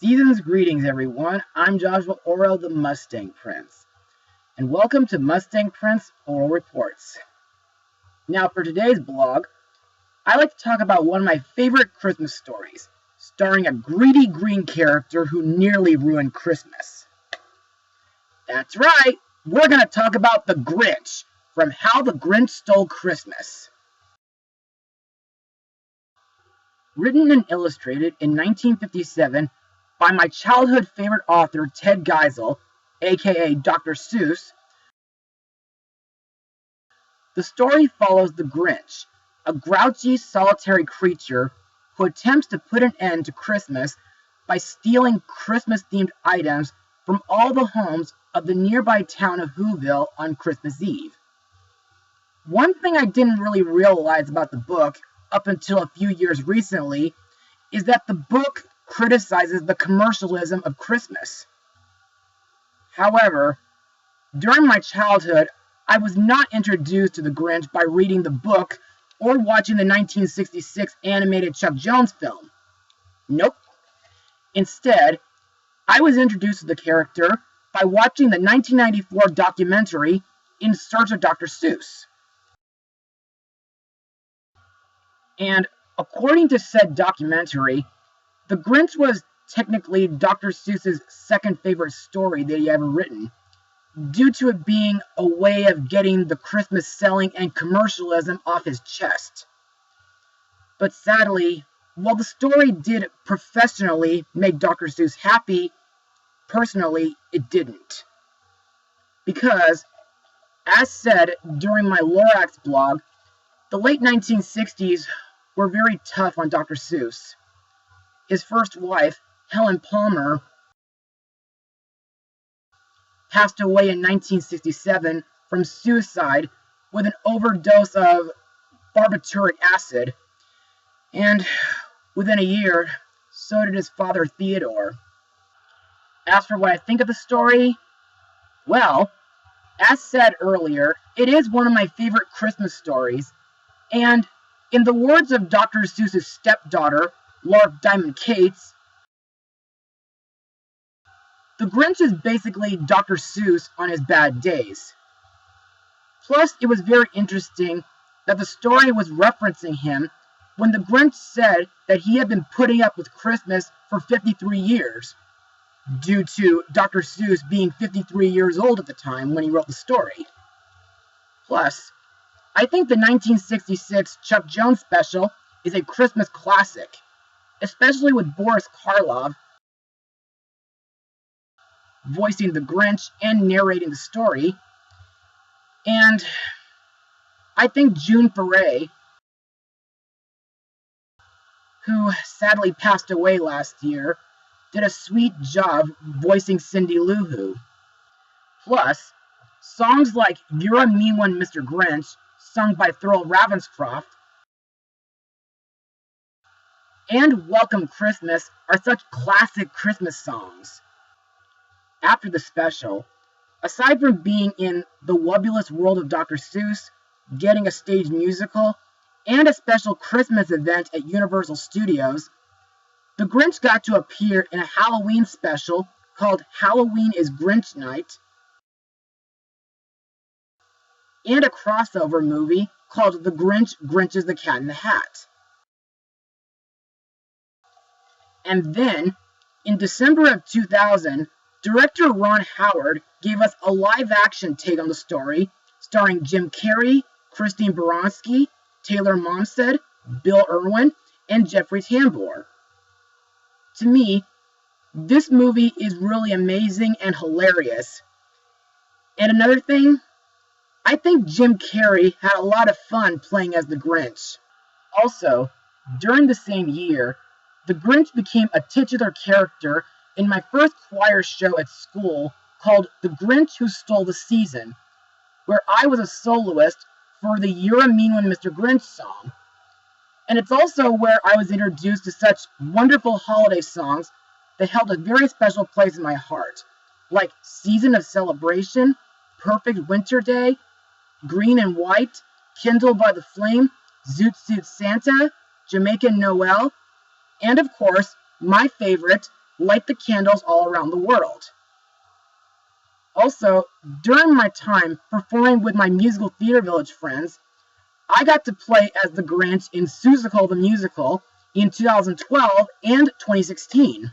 Season's greetings, everyone. I'm Joshua Orro, the Mustang Prince, and welcome to Mustang Prince Oral Reports. Now, for today's blog, I like to talk about one of my favorite Christmas stories, starring a greedy green character who nearly ruined Christmas. That's right, we're going to talk about the Grinch, from How the Grinch Stole Christmas. Written and illustrated in 1957 by my childhood favorite author Ted Geisel, aka Dr. Seuss, the story follows the Grinch, a grouchy, solitary creature who attempts to put an end to Christmas by stealing Christmas-themed items from all the homes of the nearby town of Whoville on Christmas Eve. One thing I didn't really realize about the book up until a few years recently is that the book criticizes the commercialism of Christmas. However, during my childhood, I was not introduced to the Grinch by reading the book or watching the 1966 animated Chuck Jones film. Nope. Instead, I was introduced to the character by watching the 1994 documentary In Search of Dr. Seuss. And according to said documentary, The Grinch was technically Dr. Seuss's second favorite story that he ever written, due to it being a way of getting the Christmas selling and commercialism off his chest. But sadly, while the story did professionally make Dr. Seuss happy, personally it didn't. Because, as said during my Lorax blog, the late 1960s were very tough on Dr. Seuss. His first wife, Helen Palmer, passed away in 1967 from suicide with an overdose of barbituric acid, and within a year, so did his father Theodore. As for what I think of the story, well, as said earlier, it is one of my favorite Christmas stories, and in the words of Dr. Seuss's stepdaughter, Lark Diamond Cates, the Grinch is basically Dr. Seuss on his bad days. Plus, it was very interesting that the story was referencing him when the Grinch said that he had been putting up with Christmas for 53 years, due to Dr. Seuss being 53 years old at the time when he wrote the story. Plus, I think the 1966 Chuck Jones special is a Christmas classic, especially with Boris Karloff voicing the Grinch and narrating the story. And I think June Foray, who sadly passed away last year, did a sweet job voicing Cindy Lou Who. Plus, songs like You're a Mean One, Mr. Grinch, sung by Thurl Ravenscroft, and Welcome Christmas are such classic Christmas songs. After the special, aside from being in the wobulous world of Dr. Seuss, getting a stage musical, and a special Christmas event at Universal Studios, the Grinch got to appear in a Halloween special called Halloween is Grinch Night, and a crossover movie called The Grinch, Grinches the Cat in the Hat. And then, in December of 2000, director Ron Howard gave us a live-action take on the story, starring Jim Carrey, Christine Baranski, Taylor Momsen, Bill Irwin, and Jeffrey Tambor. To me, this movie is really amazing and hilarious. And another thing, I think Jim Carrey had a lot of fun playing as the Grinch. Also, during the same year, the Grinch became a titular character in my first choir show at school called The Grinch Who Stole the Season, where I was a soloist for the You're a Mean One, Mr. Grinch song. And it's also where I was introduced to such wonderful holiday songs that held a very special place in my heart, like Season of Celebration, Perfect Winter Day, Green and White, Kindled by the Flame, Zoot Suit Santa, Jamaican Noel, and of course, my favorite, light the candles all around the world. Also, during my time performing with my musical theater village friends, I got to play as the Grinch in Seussical the Musical in 2012 and 2016.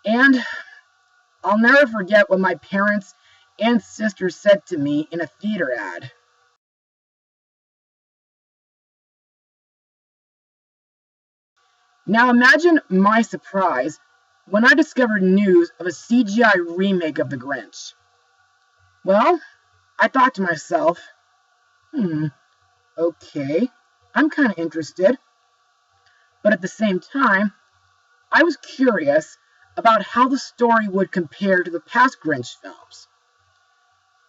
And I'll never forget what my parents and sister said to me in a theater ad. Now imagine my surprise when I discovered news of a CGI remake of The Grinch. Well, I thought to myself, okay, I'm kind of interested. But at the same time, I was curious about how the story would compare to the past Grinch films.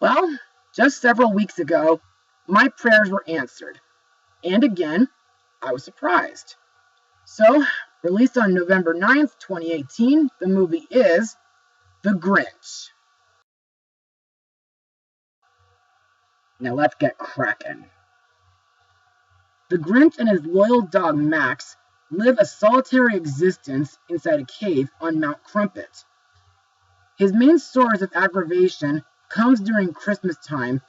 Well, just several weeks ago, my prayers were answered. And again, I was surprised. So, released on November 9th, 2018, the movie is The Grinch. Now let's get cracking. The Grinch and his loyal dog Max live a solitary existence inside a cave on Mount Crumpet. His main source of aggravation comes during Christmas time,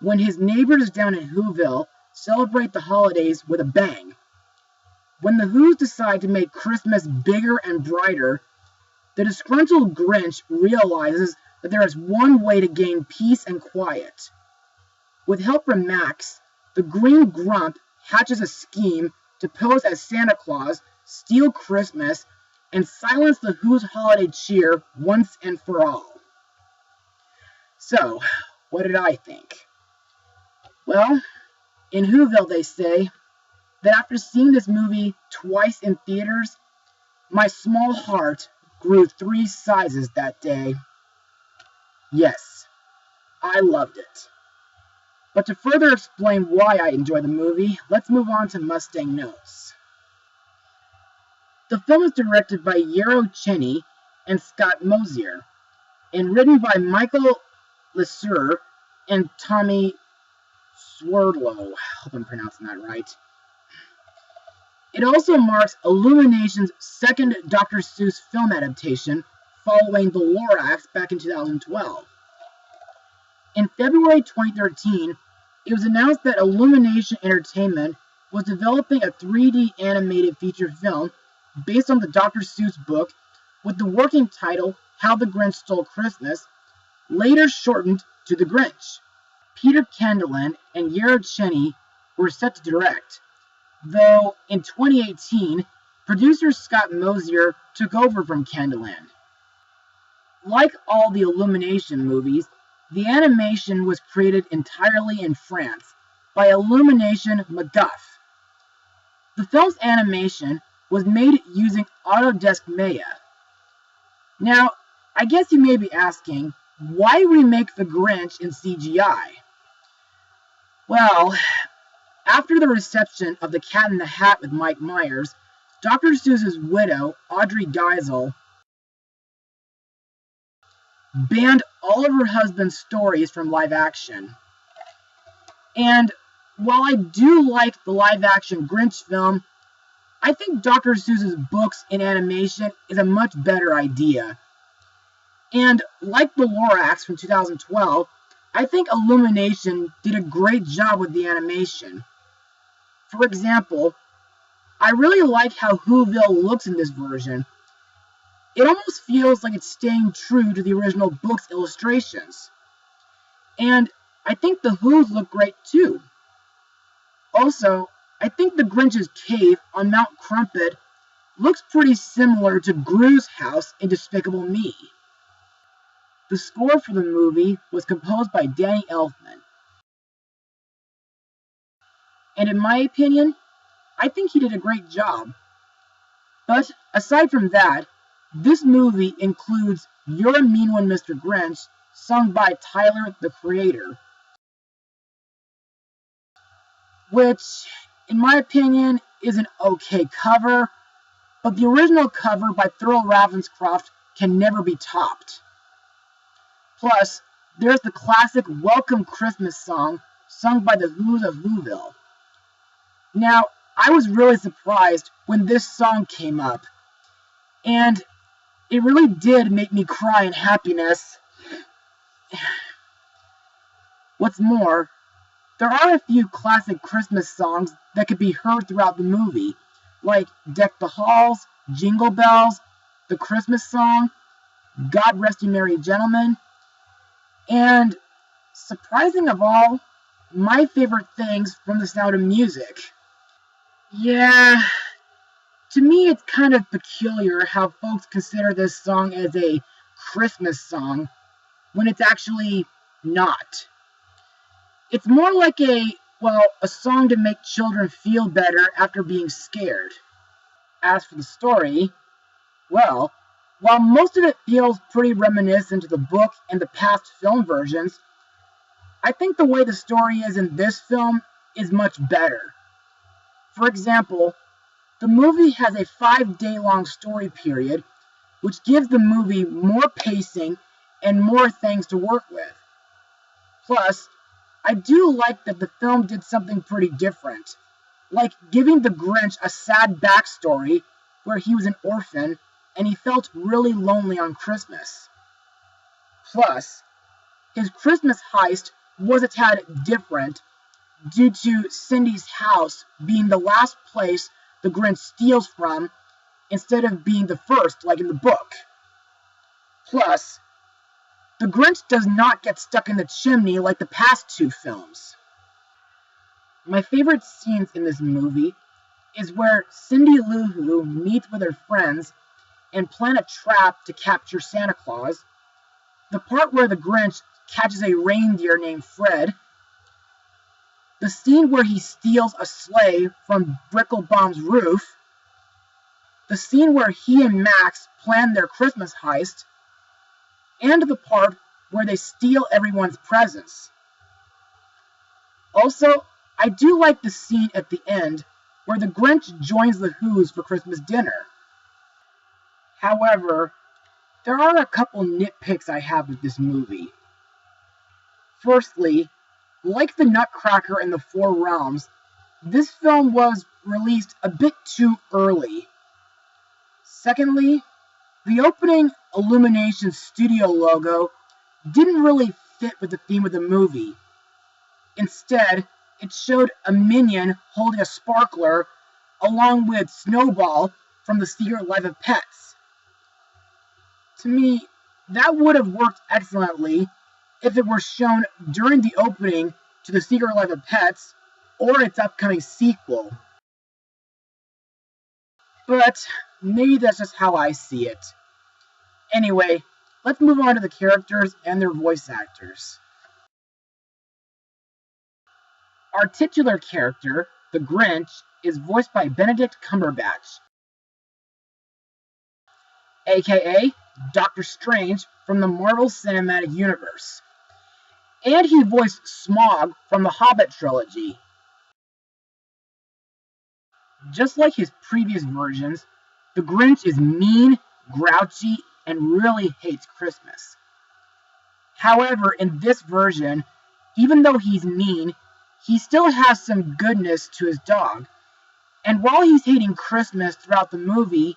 when his neighbors down in Whoville celebrate the holidays with a bang. When the Who's decide to make Christmas bigger and brighter, the disgruntled Grinch realizes that there is one way to gain peace and quiet. With help from Max, the Green Grump hatches a scheme to pose as Santa Claus, steal Christmas, and silence the Who's holiday cheer once and for all. So, what did I think? Well, in Whoville they say that after seeing this movie twice in theaters, my small heart grew 3 sizes that day. Yes, I loved it. But to further explain why I enjoy the movie, let's move on to Mustang notes. The film is directed by Orro and Scott Mosier, and written by Michael Lesur and Tommy Swerdlow. I hope I'm pronouncing that right. It also marks Illumination's second Dr. Seuss film adaptation, following The Lorax back in 2012. In February 2013, it was announced that Illumination Entertainment was developing a 3D animated feature film based on the Dr. Seuss book with the working title How the Grinch Stole Christmas, later shortened to The Grinch. Peter Candeland and Orro Cheney were set to direct, though in 2018, producer Scott Mosier took over from Candeland. Like all the Illumination movies, the animation was created entirely in France by Illumination MacGuff. The film's animation was made using Autodesk Maya. Now, I guess you may be asking, why remake The Grinch in CGI? Well, after the reception of The Cat in the Hat with Mike Myers, Dr. Seuss's widow, Audrey Geisel, banned all of her husband's stories from live action. And while I do like the live action Grinch film, I think Dr. Seuss's books in animation is a much better idea. And like The Lorax from 2012, I think Illumination did a great job with the animation. For example, I really like how Whoville looks in this version. It almost feels like it's staying true to the original book's illustrations. And I think the Who's look great too. Also, I think the Grinch's cave on Mount Crumpet looks pretty similar to Gru's house in Despicable Me. The score for the movie was composed by Danny Elfman. And in my opinion, I think he did a great job. But aside from that, this movie includes You're a Mean One, Mr. Grinch, sung by Tyler, the Creator, which, in my opinion, is an okay cover, but the original cover by Thurl Ravenscroft can never be topped. Plus, there's the classic Welcome Christmas song sung by the Who's of Whoville. Now, I was really surprised when this song came up, and it really did make me cry in happiness. What's more, there are a few classic Christmas songs that could be heard throughout the movie, like Deck the Halls, Jingle Bells, The Christmas Song, God Rest You Merry Gentlemen, and, surprising of all, my favorite things from The Sound of Music. Yeah, to me it's kind of peculiar how folks consider this song as a Christmas song when it's actually not. It's more like a song to make children feel better after being scared. As for the story, well, while most of it feels pretty reminiscent of the book and the past film versions, I think the way the story is in this film is much better. For example, the movie has a 5-day-long story period, which gives the movie more pacing and more things to work with. Plus, I do like that the film did something pretty different, like giving the Grinch a sad backstory where he was an orphan and he felt really lonely on Christmas. Plus, his Christmas heist was a tad different due to Cindy's house being the last place the Grinch steals from instead of being the first like in the book. Plus, the Grinch does not get stuck in the chimney like the past 2 films. My favorite scenes in this movie is where Cindy Lou Who meets with her friends and plan a trap to capture Santa Claus, the part where the Grinch catches a reindeer named Fred, the scene where he steals a sleigh from Bricklebaum's roof, the scene where he and Max plan their Christmas heist, and the part where they steal everyone's presents. Also, I do like the scene at the end where the Grinch joins the Who's for Christmas dinner. However, there are a couple nitpicks I have with this movie. Firstly, like the Nutcracker and the Four Realms, this film was released a bit too early. Secondly, the opening Illumination Studio logo didn't really fit with the theme of the movie. Instead, it showed a minion holding a sparkler along with Snowball from The Secret Life of Pets. To me, that would have worked excellently if it were shown during the opening to The Secret Life of Pets or its upcoming sequel. But maybe that's just how I see it. Anyway, let's move on to the characters and their voice actors. Our titular character, the Grinch, is voiced by Benedict Cumberbatch, aka Dr. Strange from the Marvel Cinematic Universe. And he voiced Smaug from the Hobbit trilogy. Just like his previous versions, the Grinch is mean, grouchy, and really hates Christmas. However, in this version, even though he's mean, he still has some goodness to his dog. And while he's hating Christmas throughout the movie,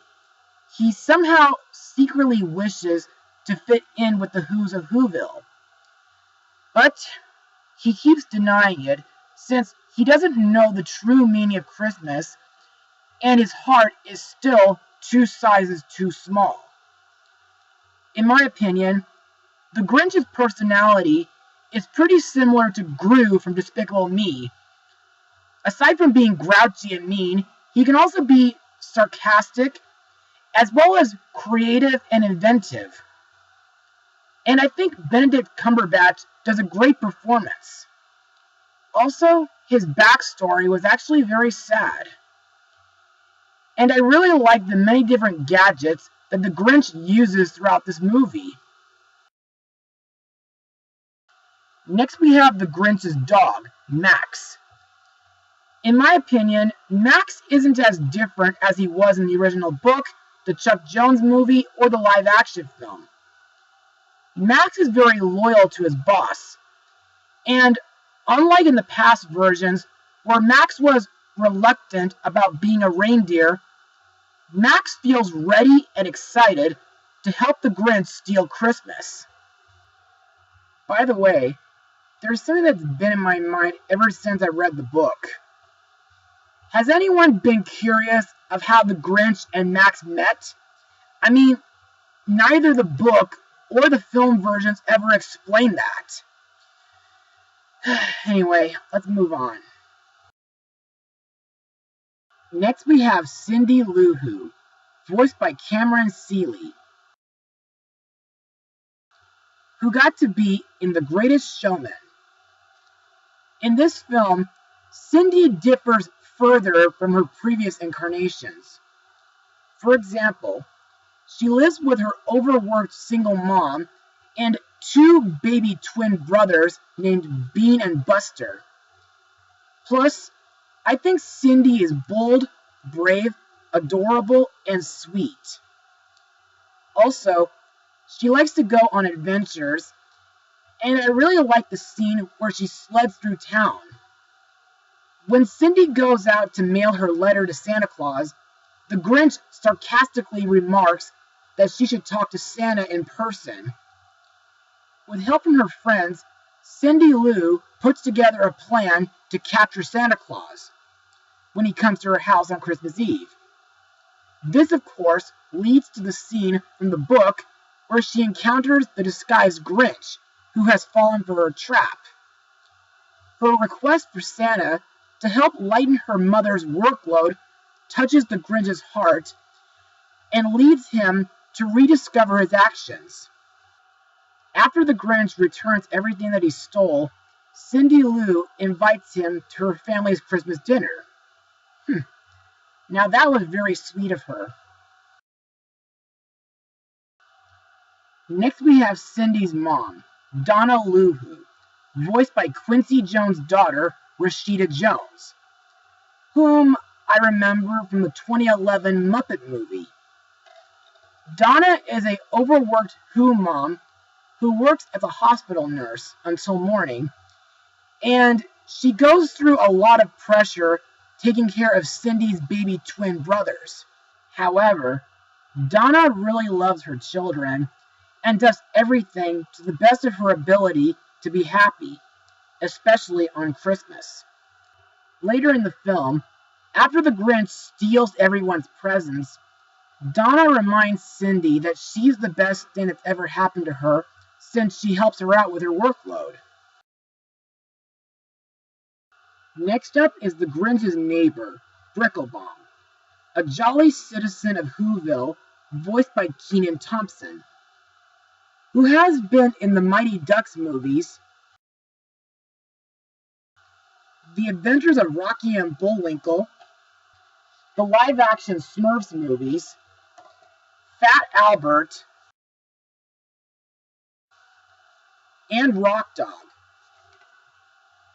he somehow secretly wishes to fit in with the Who's of Whoville. But he keeps denying it, since he doesn't know the true meaning of Christmas, and his heart is still 2 sizes too small. In my opinion, the Grinch's personality is pretty similar to Gru from Despicable Me. Aside from being grouchy and mean, he can also be sarcastic, as well as creative and inventive. And I think Benedict Cumberbatch does a great performance. Also, his backstory was actually very sad. And I really like the many different gadgets that the Grinch uses throughout this movie. Next we have the Grinch's dog, Max. In my opinion, Max isn't as different as he was in the original book, the Chuck Jones movie, or the live-action film. Max is very loyal to his boss, and unlike in the past versions, where Max was reluctant about being a reindeer, Max feels ready and excited to help the Grinch steal Christmas. By the way, there's something that's been in my mind ever since I read the book. Has anyone been curious of how the Grinch and Max met? I mean, neither the book or the film versions ever explain that. Anyway, let's move on. Next we have Cindy Lou Who, voiced by Cameron Seeley, who got to be in The Greatest Showman. In this film, Cindy differs further from her previous incarnations. For example, she lives with her overworked single mom and two baby twin brothers named Bean and Buster. Plus, I think Cindy is bold, brave, adorable, and sweet. Also, she likes to go on adventures, and I really like the scene where she sleds through town. When Cindy goes out to mail her letter to Santa Claus, the Grinch sarcastically remarks that she should talk to Santa in person. With help from her friends, Cindy Lou puts together a plan to capture Santa Claus when he comes to her house on Christmas Eve. This, of course, leads to the scene from the book where she encounters the disguised Grinch, who has fallen for her trap. Her request for Santa to help lighten her mother's workload touches the Grinch's heart and leads him to rediscover his actions. After the Grinch returns everything that he stole, Cindy Lou invites him to her family's Christmas dinner. Now that was very sweet of her. Next we have Cindy's mom, Donna Lou Who, voiced by Quincy Jones' daughter, Rashida Jones, whom I remember from the 2011 Muppet movie. Donna is an overworked Who mom who works as a hospital nurse until morning, and she goes through a lot of pressure taking care of Cindy's baby twin brothers. However, Donna really loves her children and does everything to the best of her ability to be happy, especially on Christmas. Later in the film, after the Grinch steals everyone's presents, Donna reminds Cindy that she's the best thing that's ever happened to her since she helps her out with her workload. Next up is the Grinch's neighbor, Bricklebaum, a jolly citizen of Whoville, voiced by Kenan Thompson, who has been in the Mighty Ducks movies, The Adventures of Rocky and Bullwinkle, the live-action Smurfs movies, Fat Albert, and Rock Dog.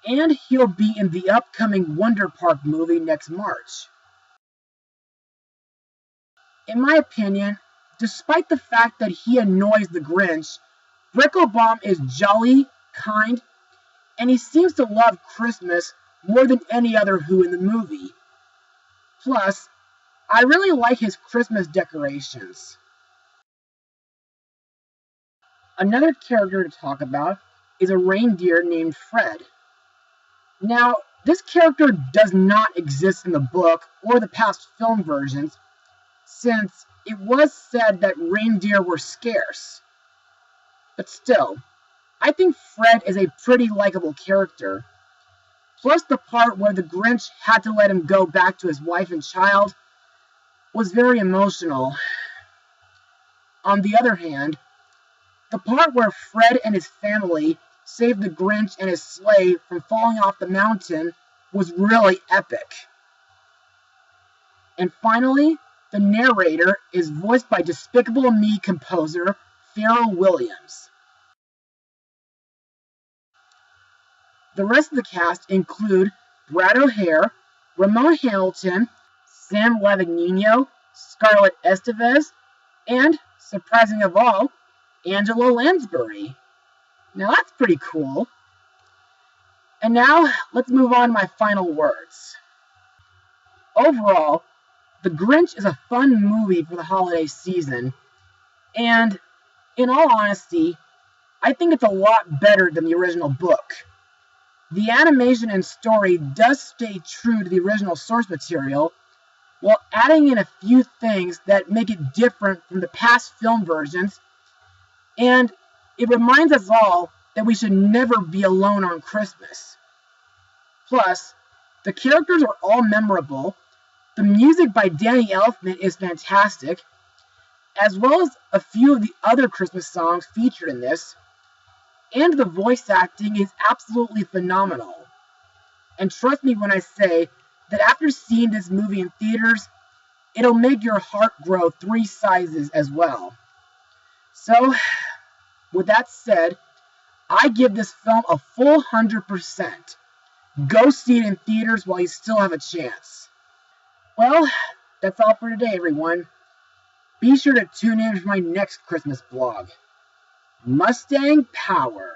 And he'll be in the upcoming Wonder Park movie next March. In my opinion, despite the fact that he annoys the Grinch, Bricklebaum is jolly, kind, and he seems to love Christmas more than any other Who in the movie. Plus, I really like his Christmas decorations. Another character to talk about is a reindeer named Fred. Now, this character does not exist in the book or the past film versions, since it was said that reindeer were scarce. But still, I think Fred is a pretty likable character. Plus, the part where the Grinch had to let him go back to his wife and child was very emotional. On the other hand, the part where Fred and his family saved the Grinch and his sleigh from falling off the mountain was really epic. And finally, the narrator is voiced by Despicable Me composer Pharrell Williams. The rest of the cast include Brad O'Hare, Ramon Hamilton, Sam Levinino, Scarlett Estevez, and, surprising of all, Angela Lansbury. Now that's pretty cool. And now, let's move on to my final words. Overall, The Grinch is a fun movie for the holiday season, and in all honesty, I think it's a lot better than the original book. The animation and story does stay true to the original source material, while adding in a few things that make it different from the past film versions, and it reminds us all that we should never be alone on Christmas. Plus, the characters are all memorable, the music by Danny Elfman is fantastic, as well as a few of the other Christmas songs featured in this, and the voice acting is absolutely phenomenal. And trust me when I say that after seeing this movie in theaters, it'll make your heart grow 3 sizes as well. So, with that said, I give this film a full 100%. Go see it in theaters while you still have a chance. Well, that's all for today, everyone. Be sure to tune in for my next Christmas vlog. Mustang Power.